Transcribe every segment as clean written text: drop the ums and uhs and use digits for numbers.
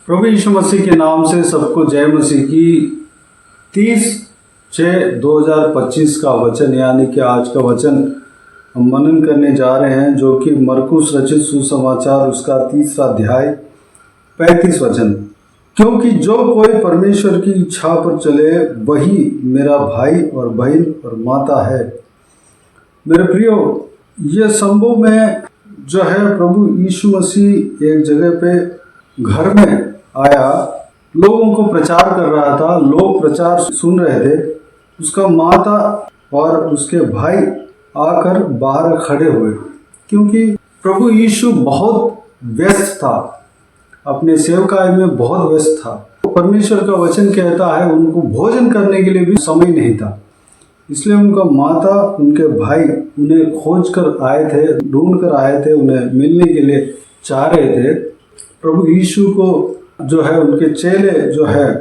प्रभु यीशु मसीह के नाम से सबको जय मसीह की। 30/6/2025 का वचन यानी कि आज का वचन हम मनन करने जा रहे हैं, जो कि मरकुस रचित सुसमाचार उसका 3रा अध्याय 35 वचन। क्योंकि जो कोई परमेश्वर की इच्छा पर चले वही मेरा भाई और बहन और माता है। मेरे प्रियो, ये संभव में जो है प्रभु यीशु मसीह एक जगह पे घर में आया, लोगों को प्रचार कर रहा था, लोग प्रचार सुन रहे थे। उसका माता और उसके भाई आकर बाहर खड़े हुए, क्योंकि प्रभु यीशु बहुत व्यस्त था, अपने सेवकाई में बहुत व्यस्त था। परमेश्वर का वचन कहता है उनको भोजन करने के लिए भी समय नहीं था, इसलिए उनका माता उनके भाई उन्हें खोज कर आए थे, ढूंढ कर आए थे, उन्हें मिलने के लिए चाह रहे थे। प्रभु यीशु को जो है उनके चेले जो है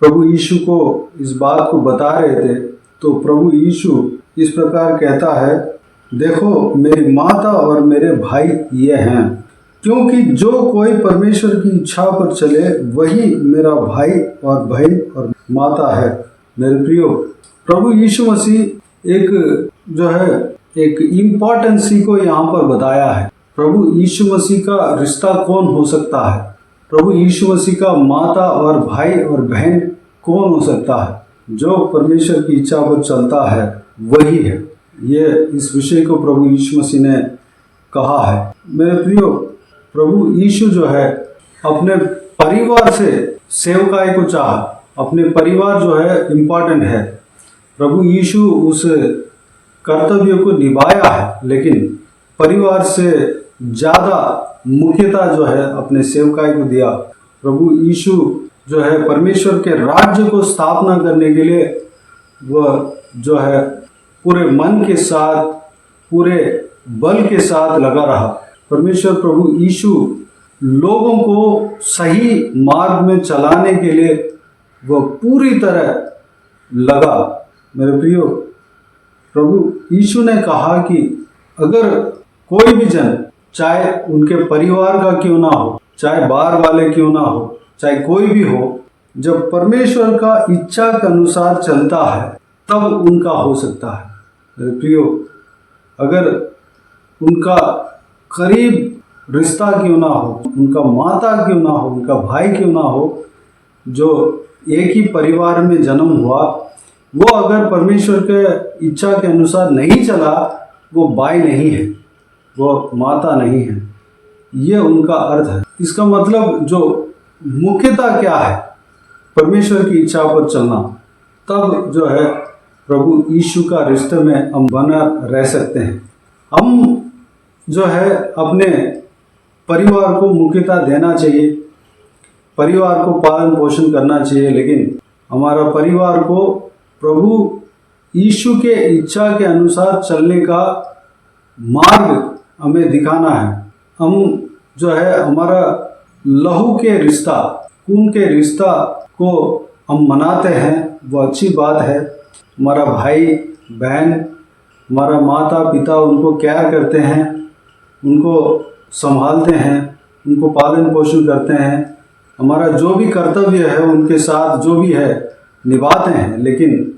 प्रभु यीशु को इस बात को बता रहे थे। तो प्रभु यीशु इस प्रकार कहता है, देखो मेरी माता और मेरे भाई ये हैं। क्योंकि जो कोई परमेश्वर की इच्छा पर चले वही मेरा भाई और बहन और माता है। मेरे प्रियो, प्रभु यीशु मसीह एक इम्पोर्टेंसी को यहाँ पर बताया है। प्रभु यीशु मसीह का रिश्ता कौन हो सकता है? प्रभु यीशु मसीह का माता और भाई और बहन कौन हो सकता है? जो परमेश्वर की इच्छा पर चलता है वही है। ये इस विषय को प्रभु यीशु मसीह ने कहा है। मेरे प्रियो, प्रभु यीशु जो है अपने परिवार से सेवकाई को चाहा। अपने परिवार जो है इम्पोर्टेंट है। प्रभु यीशु उस कर्तव्य को निभाया है, लेकिन परिवार से ज़्यादा मुख्यता जो है अपने सेवकाई को दिया। प्रभु यीशु जो है परमेश्वर के राज्य को स्थापना करने के लिए वह जो है पूरे मन के साथ, पूरे बल के साथ लगा रहा। परमेश्वर प्रभु यीशु लोगों को सही मार्ग में चलाने के लिए वह पूरी तरह लगा। मेरे प्रियो, प्रभु यीशु ने कहा कि अगर कोई भी जन, चाहे उनके परिवार का क्यों ना हो, चाहे बाहर वाले क्यों ना हो, चाहे कोई भी हो, जब परमेश्वर का इच्छा के अनुसार चलता है तब उनका हो सकता है। मेरे प्रियो, अगर उनका करीब रिश्ता क्यों ना हो, उनका माता क्यों ना हो, उनका भाई क्यों ना हो, जो एक ही परिवार में जन्म हुआ, वो अगर परमेश्वर के इच्छा के अनुसार नहीं चला, वो भाई नहीं है, वो माता नहीं है। ये उनका अर्थ है। इसका मतलब जो मुख्यता क्या है? परमेश्वर की इच्छा पर चलना। तब जो है प्रभु यीशु का रिश्ते में हम बना रह सकते हैं। हम जो है अपने परिवार को मुख्यता देना चाहिए, परिवार को पालन पोषण करना चाहिए, लेकिन हमारा परिवार को प्रभु यीशु के इच्छा के अनुसार चलने का मार्ग हमें दिखाना है। हम जो है हमारा लहू के रिश्ता, खून के रिश्ता को हम मनाते हैं, वो अच्छी बात है। हमारा भाई बहन, हमारा माता पिता उनको केयर करते हैं, उनको संभालते हैं, उनको पालन पोषण करते हैं। हमारा जो भी कर्तव्य है उनके साथ जो भी है निभाते हैं। लेकिन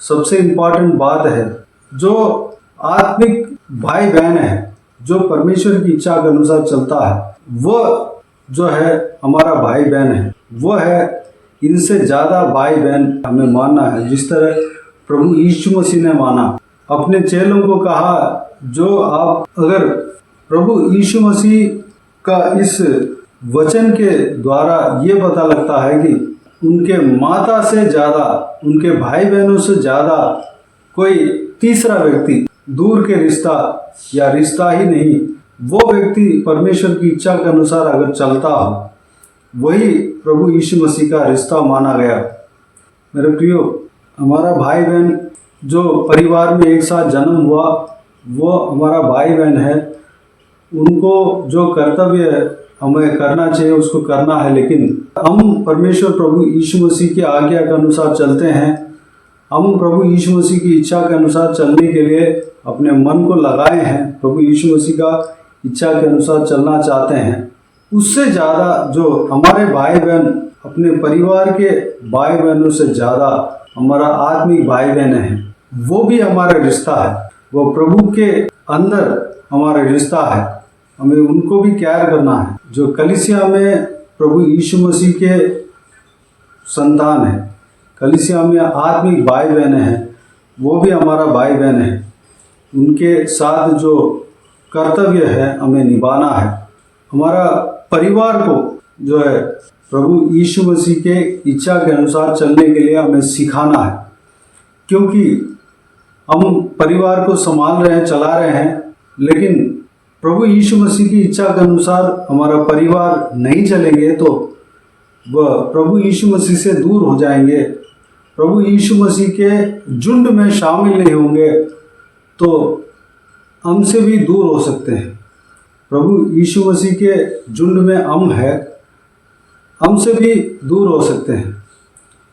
सबसे इम्पोर्टेंट बात है, जो आत्मिक भाई बहन है, जो परमेश्वर की इच्छा के अनुसार चलता है, वह जो है हमारा भाई बहन है। वह है, इनसे ज़्यादा भाई बहन हमें मानना है, जिस तरह प्रभु यीशु मसीह ने माना। अपने चेलों को कहा, जो आप अगर प्रभु यीशु मसीह का इस वचन के द्वारा ये पता लगता है कि उनके माता से ज़्यादा, उनके भाई बहनों से ज़्यादा कोई तीसरा व्यक्ति, दूर के रिश्ता या रिश्ता ही नहीं, वो व्यक्ति परमेश्वर की इच्छा के अनुसार अगर चलता हो, वही प्रभु यीशु मसीह का रिश्ता माना गया। मेरे प्रियो, हमारा भाई बहन जो परिवार में एक साथ जन्म हुआ, वो हमारा भाई बहन है। उनको जो कर्तव्य हमें करना चाहिए उसको करना है, लेकिन हम परमेश्वर प्रभु यीशु मसीह की आज्ञा के अनुसार चलते हैं। हम प्रभु यीशु मसीह की इच्छा के अनुसार चलने के लिए अपने मन को लगाए हैं, प्रभु यीशु मसीह का इच्छा के अनुसार चलना चाहते हैं। उससे ज़्यादा जो हमारे भाई बहन अपने परिवार के भाई बहनों से ज़्यादा हमारा आत्मिक भाई बहन है, वो भी हमारा रिश्ता है, वो प्रभु के अंदर हमारा रिश्ता है। हमें उनको भी केयर करना है। जो कलीसिया में प्रभु यीशु मसीह के संतान है, कलीसिया में आत्मिक भाई बहन हैं, वो भी हमारा भाई बहन है। उनके साथ जो कर्तव्य है हमें निभाना है। हमारा परिवार को जो है प्रभु यीशु मसीह के इच्छा के अनुसार चलने के लिए हमें सिखाना है, क्योंकि हम परिवार को संभाल रहे हैं, चला रहे हैं, लेकिन प्रभु यीशु मसीह की इच्छा के अनुसार हमारा परिवार नहीं चलेंगे तो वह प्रभु यीशु मसीह से दूर हो जाएंगे। प्रभु यीशु मसीह के झुंड में शामिल नहीं होंगे तो हमसे भी दूर हो सकते हैं। प्रभु यीशु मसीह के झुंड में हम है, हमसे भी दूर हो सकते हैं।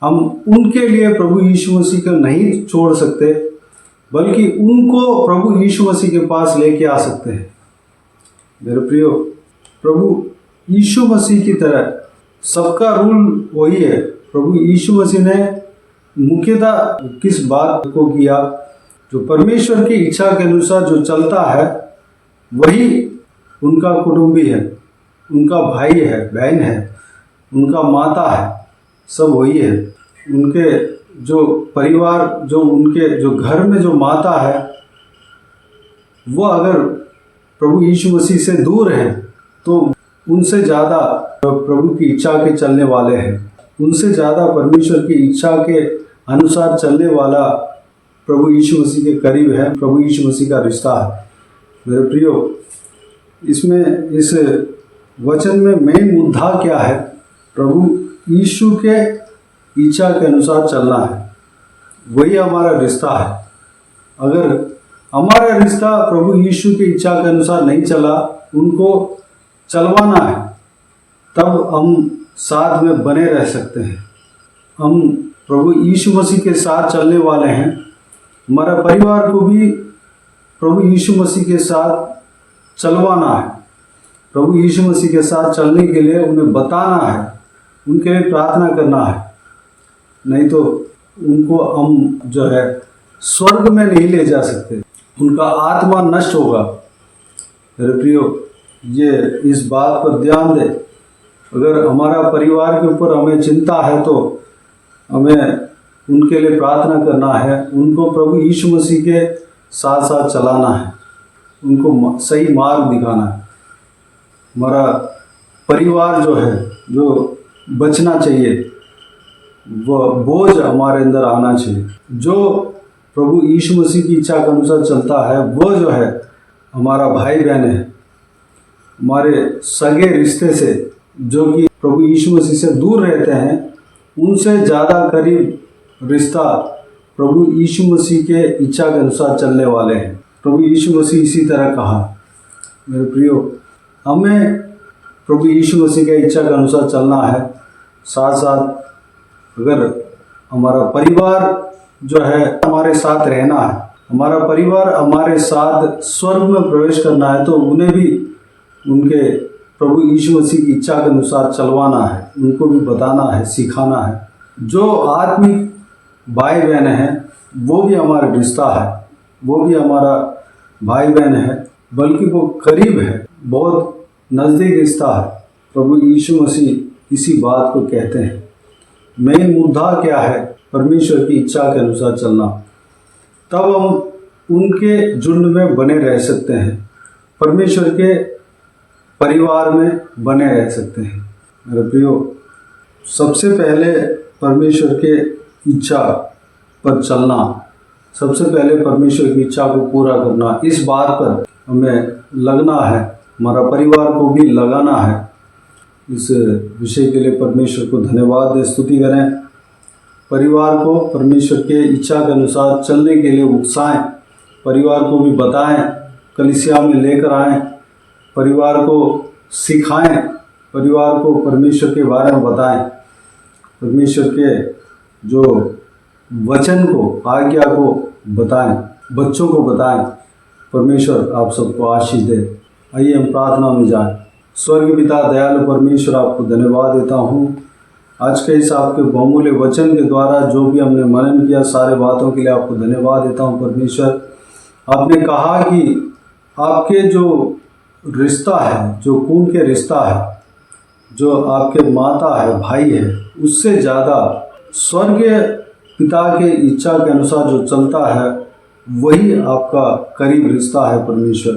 हम उनके लिए प्रभु यीशु मसीह को नहीं छोड़ सकते, बल्कि उनको प्रभु यीशु मसीह के पास लेके आ सकते हैं। मेरे प्रियो, प्रभु यीशु मसीह की तरह सबका रूल वही है। प्रभु यीशु मसीह ने मुख्यतः किस बात को किया? जो परमेश्वर की इच्छा के अनुसार जो चलता है वही उनका कुटुंबी है, उनका भाई है, बहन है, उनका माता है, सब वही है। उनके जो परिवार, जो उनके जो घर में जो माता है, वो अगर प्रभु यीशु मसीह से दूर है तो उनसे ज़्यादा प्रभु की इच्छा के चलने वाले हैं, उनसे ज़्यादा परमेश्वर की इच्छा के अनुसार चलने वाला प्रभु यीशु मसीह के करीब है। प्रभु यीशु मसीह का रिश्ता है। मेरे प्रियो, इसमें इस वचन में मेन मुद्दा क्या है? प्रभु यीशु के इच्छा के अनुसार चलना है, वही हमारा रिश्ता है। अगर हमारा रिश्ता प्रभु यीशु की इच्छा के अनुसार नहीं चला, उनको चलवाना है, तब हम साथ में बने रह सकते हैं। हम प्रभु यीशु मसीह के साथ चलने वाले हैं। हमारा परिवार को भी प्रभु यीशु मसीह के साथ चलवाना है। प्रभु यीशु मसीह के साथ चलने के लिए उन्हें बताना है, उनके लिए प्रार्थना करना है, नहीं तो उनको हम जो है स्वर्ग में नहीं ले जा सकते, उनका आत्मा नष्ट होगा। मेरे प्रियो, ये इस बात पर ध्यान दें। अगर हमारा परिवार के ऊपर हमें चिंता है तो हमें उनके लिए प्रार्थना करना है, उनको प्रभु यीशु मसीह के साथ साथ चलाना है, उनको सही मार्ग दिखाना है। हमारा परिवार जो है, जो बचना चाहिए, वह बोझ हमारे अंदर आना चाहिए। जो प्रभु यीशु मसीह की इच्छा के अनुसार चलता है वो जो है हमारा भाई बहन है, हमारे सगे रिश्ते से, जो कि प्रभु यीशु मसीह से दूर रहते हैं, उनसे ज़्यादा करीब रिश्ता प्रभु यीशु मसीह के इच्छा के अनुसार चलने वाले हैं। प्रभु यीशु मसीह इसी तरह कहा। मेरे प्रियो, हमें प्रभु यीशु मसीह के इच्छा के अनुसार चलना है। साथ साथ अगर हमारा परिवार जो है हमारे साथ रहना है, हमारा परिवार हमारे साथ स्वर्ग में प्रवेश करना है, तो उन्हें भी उनके प्रभु यीशु मसीह की इच्छा के अनुसार चलवाना है, उनको भी बताना है, सिखाना है। जो आत्मिक भाई बहन हैं वो भी हमारा रिश्ता है, वो भी हमारा भाई बहन है, बल्कि वो करीब है, बहुत नज़दीक रिश्ता है। प्रभु यीशु मसीह इसी बात को कहते हैं। मेन मुद्दा क्या है? परमेश्वर की इच्छा के अनुसार चलना। तब हम उनके झुंड में बने रह सकते हैं, परमेश्वर के परिवार में बने रह सकते हैं। मेरे प्रियो, सबसे पहले परमेश्वर के इच्छा पर चलना, सबसे पहले परमेश्वर की इच्छा को पूरा करना, इस बात पर हमें लगना है, हमारा परिवार को भी लगाना है। इस विषय के लिए परमेश्वर को धन्यवाद दें, स्तुति करें। परिवार को परमेश्वर के इच्छा के अनुसार चलने के लिए उकसाएं, परिवार को भी बताएं, कलीसिया में लेकर आएं, परिवार को सिखाएं, परिवार को परमेश्वर के बारे में बताएं, परमेश्वर के जो वचन को, आज्ञा को बताएं, बच्चों को बताएं। परमेश्वर आप सबको आशीष दे। आइए हम प्रार्थना में जाएं। स्वर्गीय पिता दयालु परमेश्वर, आपको धन्यवाद देता हूँ आज के इस आपके बहुमूल्य वचन के द्वारा जो भी हमने मनन किया, सारे बातों के लिए आपको धन्यवाद देता हूँ परमेश्वर। आपने कहा कि आपके जो रिश्ता है, जो खून के रिश्ता है, जो आपके माता है, भाई है, उससे ज़्यादा स्वर्गीय पिता के इच्छा के अनुसार जो चलता है वही आपका करीब रिश्ता है परमेश्वर।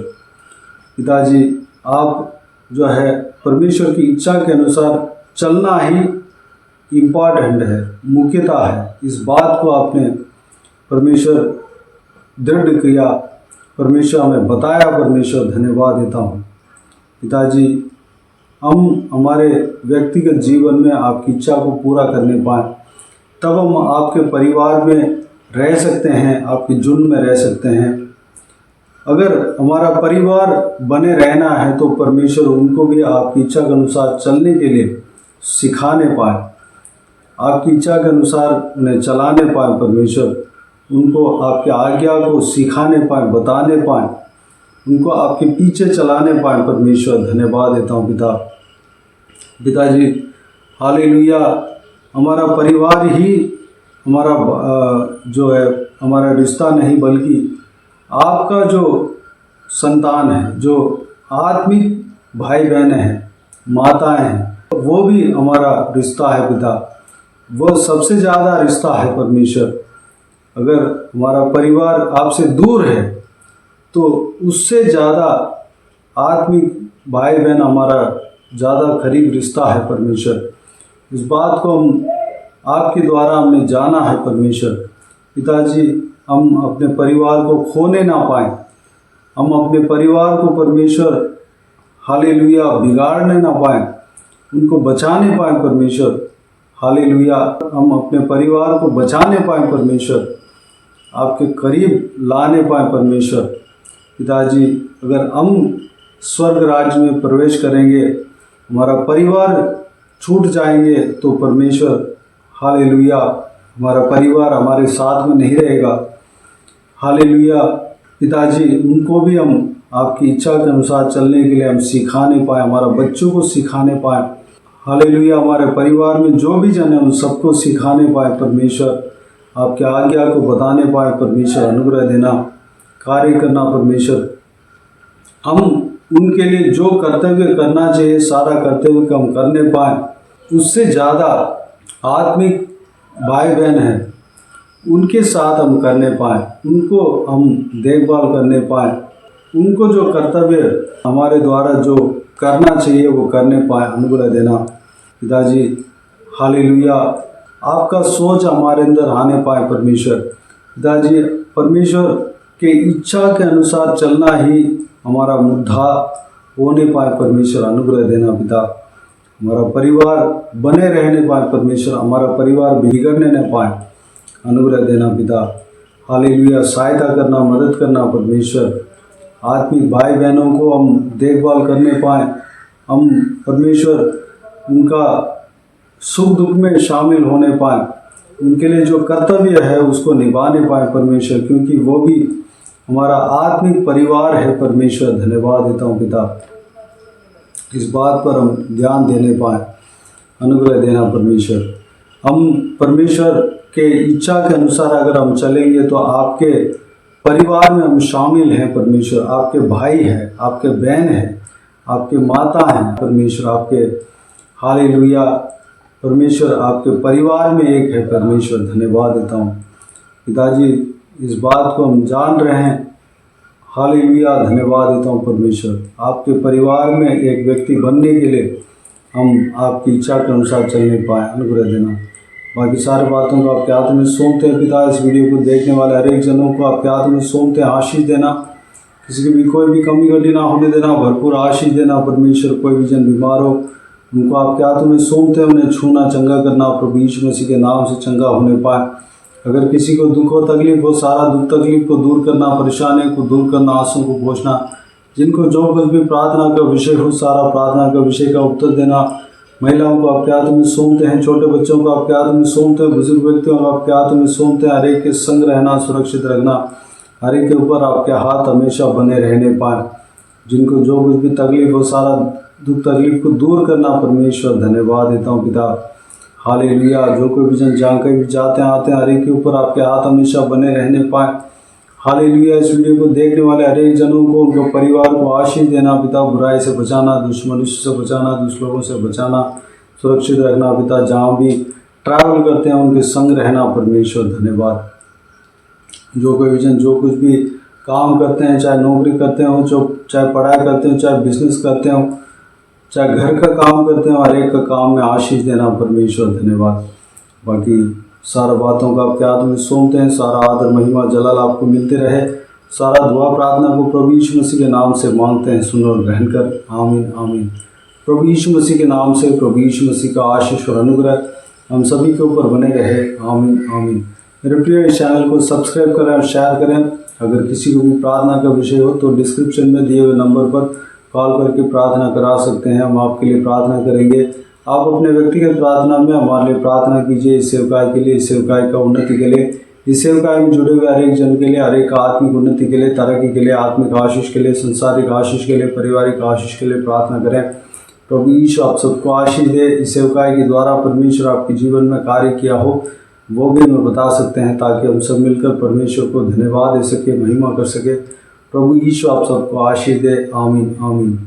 पिताजी, आप जो है परमेश्वर की इच्छा के अनुसार चलना ही इम्पॉर्टेंट है, मुख्यता है। इस बात को आपने परमेश्वर दृढ़ किया, परमेश्वर हमें बताया, परमेश्वर धन्यवाद देता हूँ। पिताजी, हम हमारे व्यक्तिगत जीवन में आपकी इच्छा को पूरा करने पाएँ, तब हम आपके परिवार में रह सकते हैं, आपके जुर्म में रह सकते हैं। अगर हमारा परिवार बने रहना है तो परमेश्वर उनको भी आपकी इच्छा के अनुसार चलने के लिए सिखाने पाए, आपकी इच्छा के अनुसार उन्हें चलाने पाए परमेश्वर, उनको आपके आज्ञा को सिखाने पाए, बताने पाए, उनको आपके पीछे चलाने पाए परमेश्वर। धन्यवाद देता हूँ पिताजी। हालेलुया। हमारा परिवार ही हमारा जो है हमारा रिश्ता नहीं, बल्कि आपका जो संतान है, जो आत्मिक भाई बहन हैं, माताएं हैं, वो भी हमारा रिश्ता है पिता। वो सबसे ज़्यादा रिश्ता है परमेश्वर। अगर हमारा परिवार आपसे दूर है तो उससे ज़्यादा आत्मिक भाई बहन हमारा ज़्यादा करीब रिश्ता है परमेश्वर। इस बात को हम आपके द्वारा हमने जाना है परमेश्वर। पिताजी, हम अपने परिवार को खोने ना पाएँ, हम अपने परिवार को परमेश्वर हालेलुया बिगाड़ने ना पाएँ, उनको बचाने पाएँ परमेश्वर। हालेलुया। हम अपने परिवार को बचाने पाएँ परमेश्वर, आपके करीब लाने पाएँ परमेश्वर। पिताजी, अगर हम स्वर्ग राज्य में प्रवेश करेंगे, हमारा परिवार छूट जाएंगे तो परमेश्वर हालेलुया हमारा परिवार हमारे साथ में नहीं रहेगा। हालेलुया। पिताजी, उनको भी हम आपकी इच्छा के अनुसार चलने के लिए हम सिखाने पाएँ, हमारा बच्चों को सिखाने पाएँ। हालेलुया। हमारे परिवार में जो भी जन है उन सबको सिखाने पाए परमेश्वर, आपके आज्ञा को बताने पाए परमेश्वर। अनुग्रह देना, कार्य करना परमेश्वर। हम उनके लिए जो कर्तव्य करना चाहिए सारा कर्तव्य को हम करने पाएँ, उससे ज़्यादा आत्मिक भाई बहन हैं उनके साथ हम करने पाएँ, उनको हम देखभाल करने पाएँ, उनको जो कर्तव्य हमारे द्वारा जो करना चाहिए वो करने पाए। अनुग्रह देना पिताजी। हालेलुया। आपका सोच हमारे अंदर आने पाए परमेश्वर। पिताजी, परमेश्वर के इच्छा के अनुसार चलना ही हमारा मुद्दा होने पाए परमेश्वर। अनुग्रह देना पिता। हमारा परिवार बने रहने पाए परमेश्वर, हमारा परिवार बिगड़ने न पाए। अनुग्रह देना पिता। हालेलुया। सहायता करना, मदद करना परमेश्वर। आत्मिक भाई बहनों को हम देखभाल करने पाएँ, हम परमेश्वर उनका सुख दुख में शामिल होने पाएँ, उनके लिए जो कर्तव्य है उसको निभाने पाएँ परमेश्वर, क्योंकि वो भी हमारा आत्मिक परिवार है परमेश्वर। धन्यवाद देता हूँ पिता, इस बात पर हम ध्यान देने पाएँ। अनुग्रह देना परमेश्वर। हम परमेश्वर के इच्छा के अनुसार अगर हम चलेंगे तो आपके परिवार में हम शामिल हैं परमेश्वर, आपके भाई हैं, आपके बहन हैं, आपके माता हैं परमेश्वर, आपके हालेलुया परमेश्वर आपके परिवार में एक है परमेश्वर। धन्यवाद देता हूँ पिताजी, इस बात को हम जान रहे हैं। हालेलुया। धन्यवाद देता हूँ परमेश्वर, आपके परिवार में एक व्यक्ति बनने के लिए हम आपकी इच्छा के अनुसार चलने पाएँ। अनुग्रह देना। बाकी सारे बातों को आपके हाथ में सौंपते हैं पिता। इस वीडियो को देखने वाले हर एक जनों को आपके हाथ में सौंपते हैं। आशीष देना, किसी की भी कोई भी कमी घटी ना होने देना, भरपूर आशीष देना परमेश्वर। कोई भी जन बीमार हो उनको आपके हाथों में सौंपते हैं, उन्हें छूना, चंगा करना प्रभु यीशु मसीह के नाम से चंगा होने पाए। अगर किसी को दुख हो, तकलीफ हो, सारा दुख तकलीफ को दूर करना, परेशानी को दूर करना, आंसू को पोंछना, जिनको जो कुछ भी प्रार्थना का विषय हो सारा प्रार्थना का विषय का उत्तर देना। महिलाओं को आपके हाथ में सौंपते हैं, छोटे बच्चों को आपके हाथ में सौंपते हैं, बुजुर्ग व्यक्तियों को आपके हाथ में सौंपते हैं। हर एक के संग रहना, सुरक्षित रखना, हर एक के ऊपर आपके हाथ हमेशा बने रहने पाए। जिनको जो कुछ भी तकलीफ हो सारा दुख तकलीफ को दूर करना परमेश्वर, धन्यवाद देता हूँ पिता। हालेलुया। जो कोई भी जन जहाँ कहीं भी जाते हैं आते हैं, हर एक के ऊपर आपके हाथ हमेशा बने रहने पाए। हालेलुया। इस वीडियो को देखने वाले हर एक जनों को, उनके परिवार को आशीष देना पिता, बुराई से बचाना, दुश्मनों से बचाना, दुष्ट लोगों से बचाना, सुरक्षित रखना पिता। जहाँ भी ट्रैवल करते हैं उनके संग रहना परमेश्वर, धन्यवाद। जो कोई भी जन जो कुछ भी काम करते हैं, चाहे नौकरी करते हो, चाहे पढ़ाई करते हो, चाहे बिजनेस करते हो, चाहे घर का काम करते हो, हर एक का काम में आशीष देना परमेश्वर, धन्यवाद। बाकी सारा बातों का आपके हाथ में सौंपते हैं। सारा आदर महिमा जलाल आपको मिलते रहे। सारा दुआ प्रार्थना को प्रभु यीशु मसीह के नाम से मांगते हैं, सुन और ग्रहण कर। आमीन आमीन। प्रभु यीशु मसीह के नाम से प्रभु यीशु मसीह का आशीष और अनुग्रह हम सभी के ऊपर बने रहे। आमीन आमीन। मेरे प्रिय, इस चैनल को सब्सक्राइब करें और शेयर करें। अगर किसी को भी प्रार्थना का विषय हो तो डिस्क्रिप्शन में दिए हुए नंबर पर कॉल करके प्रार्थना करा सकते हैं। हम आपके लिए प्रार्थना करेंगे। आप अपने व्यक्तिगत प्रार्थना में हमारे लिए प्रार्थना कीजिए, इस सेवकाई के लिए, इस सेवकाई का उन्नति के लिए, इस सेवकाई में जुड़े हुए हर एक जन के लिए, हर एक आत्मिक उन्नति के लिए, तरक्की के लिए, आत्मिक आशीष के लिए, संसारिक आशीष के लिए, पारिवारिक आशीष के लिए प्रार्थना करें। प्रभु यीशु आप सबको आशीष दे। इस सेवकाई के द्वारा परमेश्वर आपके जीवन में कार्य किया हो वो भी हमें बता सकते हैं, ताकि हम सब मिलकर परमेश्वर को धन्यवाद दे सके, महिमा कर सके। प्रभु यीशु आप सबको आशीष दे। आमीन आमीन।